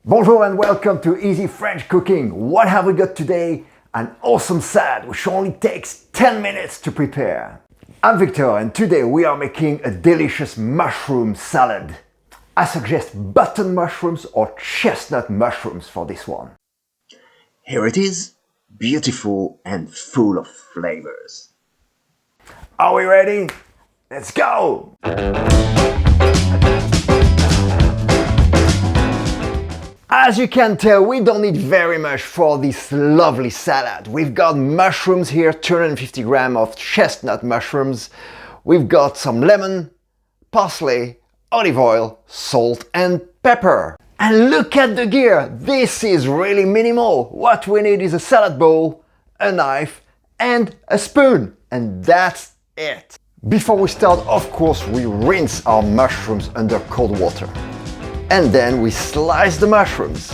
Bonjour and welcome to Easy French Cooking. What have we got today? An awesome salad which only takes 10 minutes to prepare. I'm Victor and today we are making a delicious mushroom salad. I suggest button mushrooms or chestnut mushrooms for this one. Here it is, beautiful and full of flavors. Are we ready? Let's go! As you can tell, we don't need very much for this lovely salad. We've got mushrooms here, 250 grams of chestnut mushrooms. We've got some lemon, parsley, olive oil, salt and pepper. And look at the gear! This is really minimal. What we need is a salad bowl, a knife and a spoon. And that's it. Before we start, of course, we rinse our mushrooms under cold water. And then we slice the mushrooms.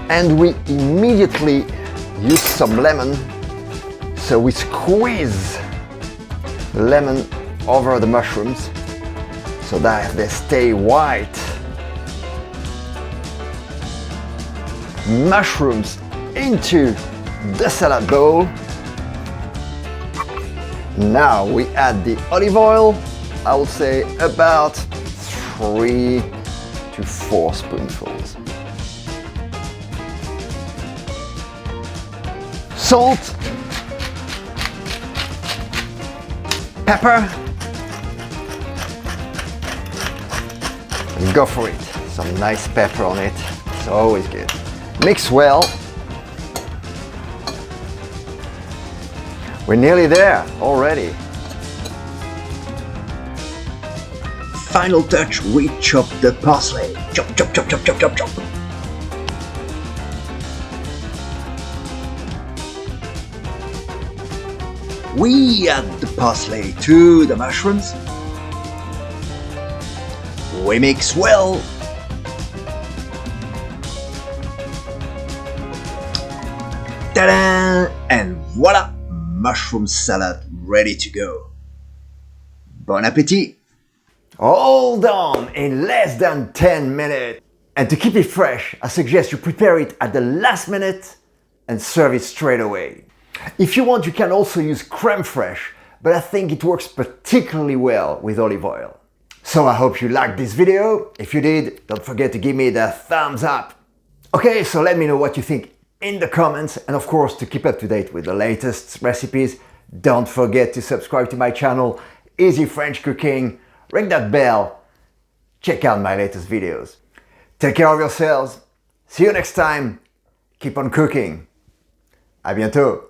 And we immediately use some lemon. So we squeeze the lemon over the mushrooms so that they stay white. Mushrooms into the salad bowl. Now we add the olive oil. I would say about 3 to 4 spoonfuls. Salt, pepper, and go for it. Some nice pepper on it. It's always good. Mix well. We're nearly there already. Final touch, we chop the parsley. Chop, chop, chop, chop, chop, chop, chop. We add the parsley to the mushrooms. We mix well. Ta-da! And voila! Mushroom salad ready to go. Bon appétit! All done in less than 10 minutes. And to keep it fresh, I suggest you prepare it at the last minute and serve it straight away. If you want, you can also use crème fraîche, but I think it works particularly well with olive oil. So I hope you liked this video. If you did, don't forget to give me the thumbs up. Okay, so let me know what you think in the comments, and of course, to keep up to date with the latest recipes, don't forget to subscribe to my channel, Easy French Cooking, ring that bell, check out my latest videos. Take care of yourselves, see you next time, keep on cooking, à bientôt!